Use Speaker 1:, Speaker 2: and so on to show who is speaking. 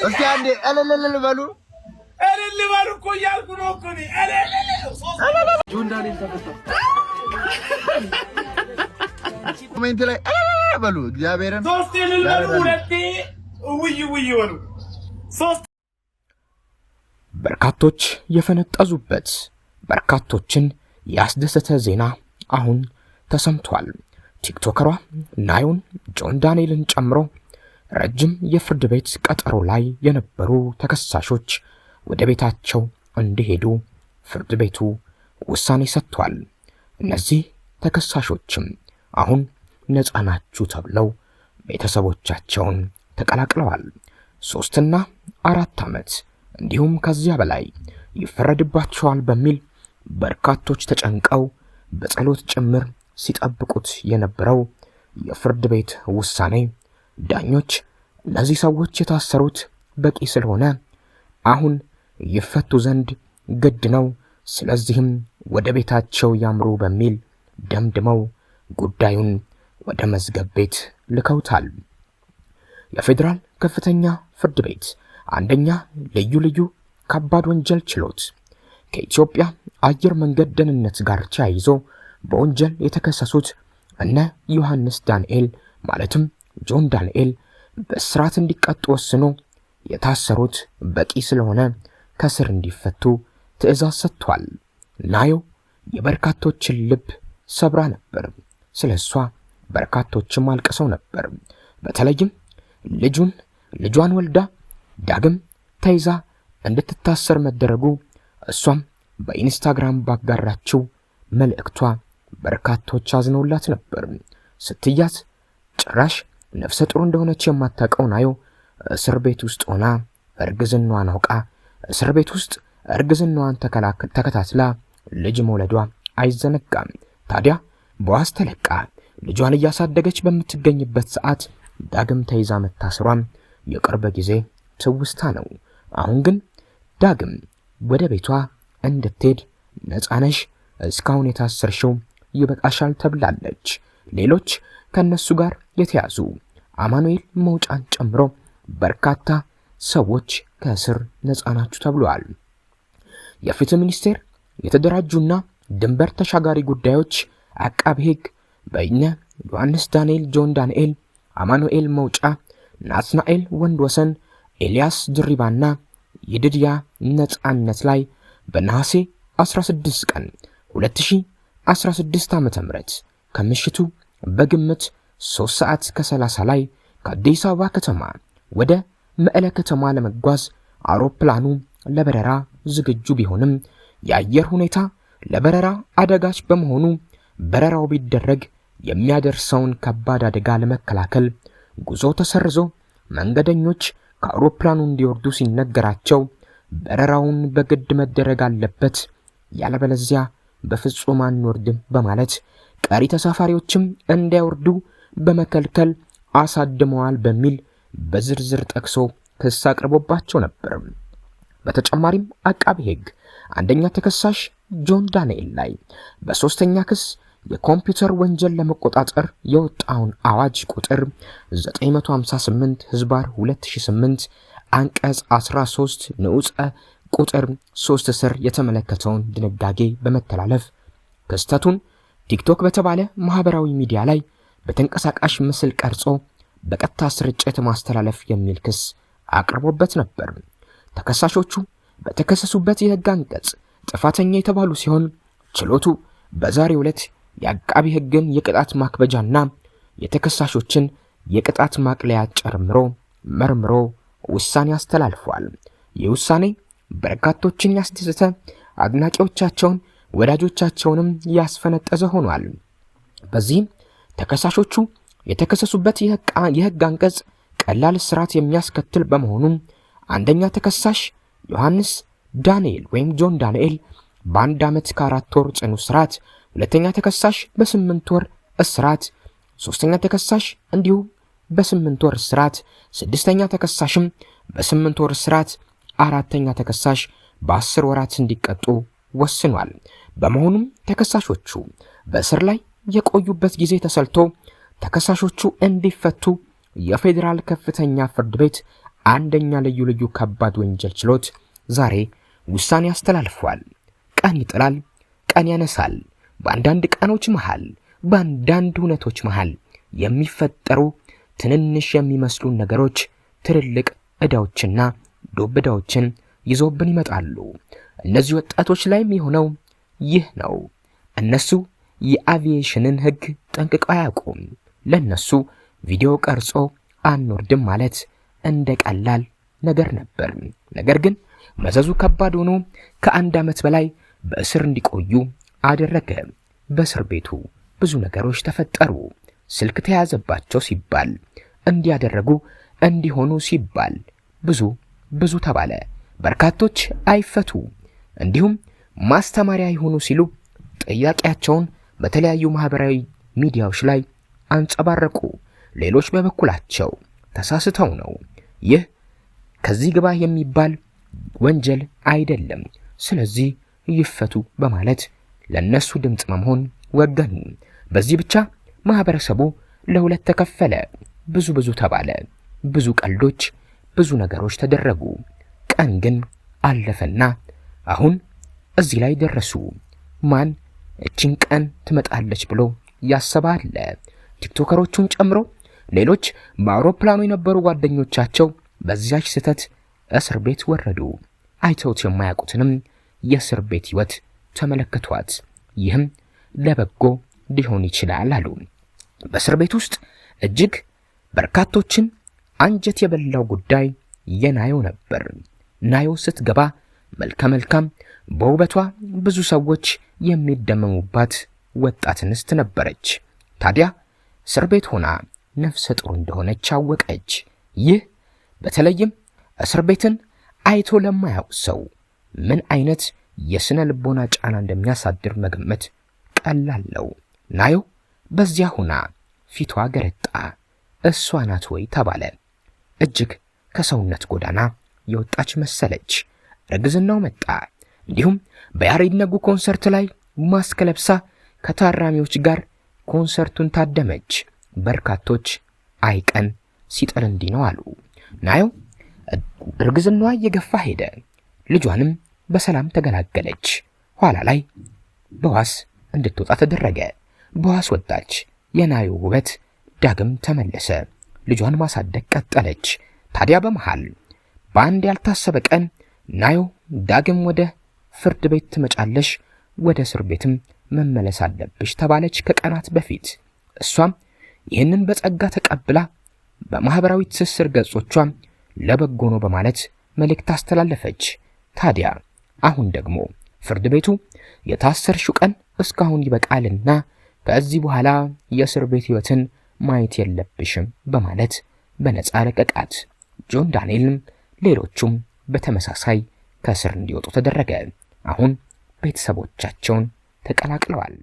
Speaker 1: እስኪ አንዴ እልል በሉ እኮ እያልኩ ነው እኮ እኔ ጆን ዳንኤል ተፈታ። ኮሜንት ላይ በሉ እግዚአብሔርን ሶስት እልል በሉ ሁለቴ ውይ በሉ ሶስት።
Speaker 2: በርካቶች የፈነጠዙበት በርካቶችን ያስደሰተ ዜና አሁን ተሰምቷል። ቲክቶከሯ ናዮን ጆን ዳንኤልን ጨምሮ ረጅም የፍርድ ቤት ቀጠሮ ላይ የነበሩ ተከሳሾች ወደ ቤታቸው እንዲሄዱ ፍርድ ቤቱ ውሳኔ ሰጥቷል። እነዚህ ተከሳሾችም አሁን ነፃ ናችሁ ተብለው ቤተሰቦቻቸውን ተቀላቅለዋል። 3 እና 4 ዓመት እንዲሁም ከዚያ በላይ ይፈረድባቸዋል በሚል በርካቶች ተጨንቀው በጸሎት ጭምር ሲጠብቁት የነበረው የፍርድ ቤት ውሳኔ ዳኞች እነዚህ ሰዎች የታሰሩት በቂ ስለሆነ አሁን ይፈቱ ዘንድ ግድ ነው፣ ስለዚህም ወደ ቤታቸው ያምሩ በሚል ደምድመው ጉዳዩን ወደ መዝገብ ቤት ልከውታል። የፌዴራል ከፍተኛ ፍርድ ቤት አንደኛ ልዩ ከባድ ወንጀል ችሎት ከኢትዮጵያ አየር መንገድ ደህንነት ጋር ተያይዞ በወንጀል የተከሰሱት እነ ዮሐንስ ዳንኤል ማለትም ጆን ዳንኤል በእስራት እንዲቀጡ ወስኖ የታሰሩት በቂ ስለሆነ ከስር እንዲፈቱ ትዕዛዝ ሰጥቷል። ናዮ የበርካቶችን ልብ ሰብራ ነበር። ስለሷ በርካቶችም አልቅሰው ነበር። በተለይም ልጇን ወልዳ ዳግም ተይዛ እንድትታሰር መደረጉ እሷም በኢንስታግራም ባጋራችው መልእክቷ በርካቶች አዝነውላት ነበር። ስትያዝ ጭራሽ ነፍሰ ጡር እንደሆነች የማታውቀው ናዮ እስር ቤት ውስጥ ሆና እርግዝናዋን አውቃ እስር ቤት ውስጥ እርግዝናዋን ተከታትላ ልጅ መውለዷ አይዘነጋም። ታዲያ በዋስ ተለቃ ልጇን እያሳደገች በምትገኝበት ሰዓት ዳግም ተይዛ መታሰሯም የቅርብ ጊዜ ትውስታ ነው። አሁን ግን ዳግም ወደ ቤቷ እንድትሄድ ነፃነሽ እስካሁን የታሰርሽው ይበቃሻል ተብላለች። ሌሎች ከነሱ ጋር የተያዙ አማኑኤል መውጫን ጨምሮ በርካታ ሰዎች ከእስር ነፃ ናችሁ ተብለዋል። የፍትህ ሚኒስቴር የተደራጁና ድንበር ተሻጋሪ ጉዳዮች አቃቤ ሕግ በእነ ዮሐንስ ዳንኤል፣ ጆን ዳንኤል፣ አማኑኤል መውጫ፣ ናትናኤል ወንድወሰን፣ ኤልያስ ድሪባና የድድያ ነፃነት ላይ በነሐሴ 16 ቀን 2016 ዓ.ም ከምሽቱ በግምት 3 ሰዓት ከ30 ላይ ከአዲስ አበባ ከተማ ወደ መቀለ ከተማ ለመጓዝ አውሮፕላኑ ለበረራ ዝግጁ ቢሆንም የአየር ሁኔታ ለበረራ አደጋች በመሆኑ በረራው ቢደረግ የሚያደርሰውን ከባድ አደጋ ለመከላከል ጉዞ ተሰርዞ መንገደኞች ከአውሮፕላኑ እንዲወርዱ ሲነገራቸው በረራውን በግድ መደረግ አለበት፣ ያለበለዚያ በፍጹም አንወርድም በማለት ቀሪ ተሳፋሪዎችም እንዳይወርዱ በመከልከል አሳድመዋል በሚል በዝርዝር ጠቅሶ ክስ አቅርቦባቸው ነበር። በተጨማሪም አቃቤ ሕግ አንደኛ ተከሳሽ ጆን ዳንኤል ላይ በሶስተኛ ክስ የኮምፒውተር ወንጀል ለመቆጣጠር የወጣውን አዋጅ ቁጥር 958 ህዝባር 2008 አንቀጽ 13 ንዑስ ቁጥር 3 ስር የተመለከተውን ድንጋጌ በመተላለፍ ክስተቱን ቲክቶክ በተባለ ማህበራዊ ሚዲያ ላይ በተንቀሳቃሽ ምስል ቀርጾ በቀጥታ ስርጭት ማስተላለፍ የሚል ክስ አቅርቦበት ነበር። ተከሳሾቹ በተከሰሱበት የህግ አንቀጽ ጥፋተኛ የተባሉ ሲሆን ችሎቱ በዛሬው ዕለት የአቃቢ ሕግን የቅጣት ማክበጃና የተከሳሾችን የቅጣት ማቅለያ ጨምሮ መርምሮ ውሳኔ አስተላልፏል። ይህ ውሳኔ በርካቶችን ያስደሰተ፣ አድናቂዎቻቸውን ወዳጆቻቸውንም ያስፈነጠዘ ሆኗል። በዚህም ተከሳሾቹ የተከሰሱበት የህግ አንቀጽ ቀላል እስራት የሚያስከትል በመሆኑ አንደኛ ተከሳሽ ዮሐንስ ዳንኤል ወይም ጆን ዳንኤል በ1 ዓመት ከ4 ወር ጽኑ እስራት፣ ሁለተኛ ተከሳሽ በ8 ወር እስራት፣ ሶስተኛ ተከሳሽ እንዲሁ በ8 ወር እስራት፣ ስድስተኛ ተከሳሽም በ8 ወር እስራት፣ አራተኛ ተከሳሽ በ10 ወራት እንዲቀጡ ወስኗል። በመሆኑም ተከሳሾቹ በእስር ላይ የቆዩበት ጊዜ ተሰልቶ ተከሳሾቹ እንዲፈቱ የፌዴራል ከፍተኛ ፍርድ ቤት አንደኛ ልዩ ልዩ ከባድ ወንጀል ችሎት ዛሬ ውሳኔ አስተላልፏል። ቀን ይጥላል፣ ቀን ያነሳል። በአንዳንድ ቀኖች መሃል፣ በአንዳንድ ሁነቶች መሃል የሚፈጠሩ ትንንሽ የሚመስሉ ነገሮች ትልልቅ ዕዳዎችና ዱብ ዕዳዎችን ይዞብን ይመጣሉ። እነዚህ ወጣቶች ላይም የሆነው ይህ ነው። እነሱ የአቪዬሽንን ሕግ ጠንቅቀው አያውቁም። ለነሱ ቪዲዮ ቀርጾ አንወርድም ማለት እንደ ቀላል ነገር ነበር። ነገር ግን መዘዙ ከባድ ሆኖ ከ1 ዓመት በላይ በእስር እንዲቆዩ አደረገ። በእስር ቤቱ ብዙ ነገሮች ተፈጠሩ። ስልክ ተያዘባቸው ሲባል፣ እንዲያደረጉ እንዲሆኑ ሲባል ብዙ ተባለ። በርካቶች አይፈቱ እንዲሁም ማስተማሪያ ይሆኑ ሲሉ ጥያቄያቸውን በተለያዩ ማህበራዊ ሚዲያዎች ላይ አንጸባረቁ። ሌሎች በበኩላቸው ተሳስተው ነው፣ ይህ ከዚህ ግባ የሚባል ወንጀል አይደለም፣ ስለዚህ ይፈቱ በማለት ለነሱ ድምጽ መሆን ወገኑ። በዚህ ብቻ ማህበረሰቡ ለሁለት ተከፈለ። ብዙ ተባለ። ብዙ ቀልዶች፣ ብዙ ነገሮች ተደረጉ። ቀን ግን አለፈና አሁን እዚህ ላይ ደረሱ። ማን እቺን ቀን ትመጣለች ብሎ ያሰባል? ቲክቶከሮቹን ጨምሮ ሌሎች በአውሮፕላኑ የነበሩ ጓደኞቻቸው በዚያች ስህተት እስር ቤት ወረዱ። አይተውት የማያውቁትንም የእስር ቤት ህይወት ተመለከቷት። ይህም ለበጎ ሊሆን ይችላል አሉ። በእስር ቤት ውስጥ እጅግ በርካቶችን አንጀት የበላው ጉዳይ የናዮ ነበር። ናዮ ስትገባ መልከ መልካም፣ በውበቷ ብዙ ሰዎች የሚደመሙባት ወጣት እንስት ነበረች። ታዲያ እስር ቤት ሆና ነፍሰ ጡር እንደሆነች አወቀች። ይህ በተለይም እስር ቤትን አይቶ ለማያውቅ ሰው ምን አይነት የስነ ልቦና ጫና እንደሚያሳድር መገመት ቀላል ነው። ናዮ በዚያ ሆና ፊቷ ገረጣ። እሷ ናት ወይ ተባለ። እጅግ ከሰውነት ጎዳና የወጣች መሰለች። እርግዝናው መጣ። እንዲሁም በያሬድ ነጉ ኮንሰርት ላይ ማስክ ለብሳ ከታራሚዎች ጋር ኮንሰርቱን ታደመች። በርካቶች አይቀን ሲጥል እንዲህ ነው አሉ። ናዮ እርግዝናዋ እየገፋ ሄደ። ልጇንም በሰላም ተገላገለች። ኋላ ላይ በዋስ እንድትወጣ ተደረገ። በዋስ ወጣች። የናዮ ውበት ዳግም ተመለሰ። ልጇን ማሳደግ ቀጠለች። ታዲያ በመሃል በአንድ ያልታሰበ ቀን ናዮ ዳግም ወደ ፍርድ ቤት ትመጫለሽ፣ ወደ እስር ቤትም መመለስ አለብሽ ተባለች ከቀናት በፊት። እሷም ይህንን በጸጋ ተቀብላ በማህበራዊ ትስስር ገጾቿ ለበጎ ነው በማለት መልእክት አስተላለፈች። ታዲያ አሁን ደግሞ ፍርድ ቤቱ የታሰርሽው ቀን እስካሁን ይበቃልና ከዚህ በኋላ የእስር ቤት ህይወትን ማየት የለብሽም በማለት በነፃ ለቀቃት። ጆን ዳንኤልም ሌሎቹም በተመሳሳይ ከእስር እንዲወጡ ተደረገ። አሁን ቤተሰቦቻቸውን ተቀላቅለዋል።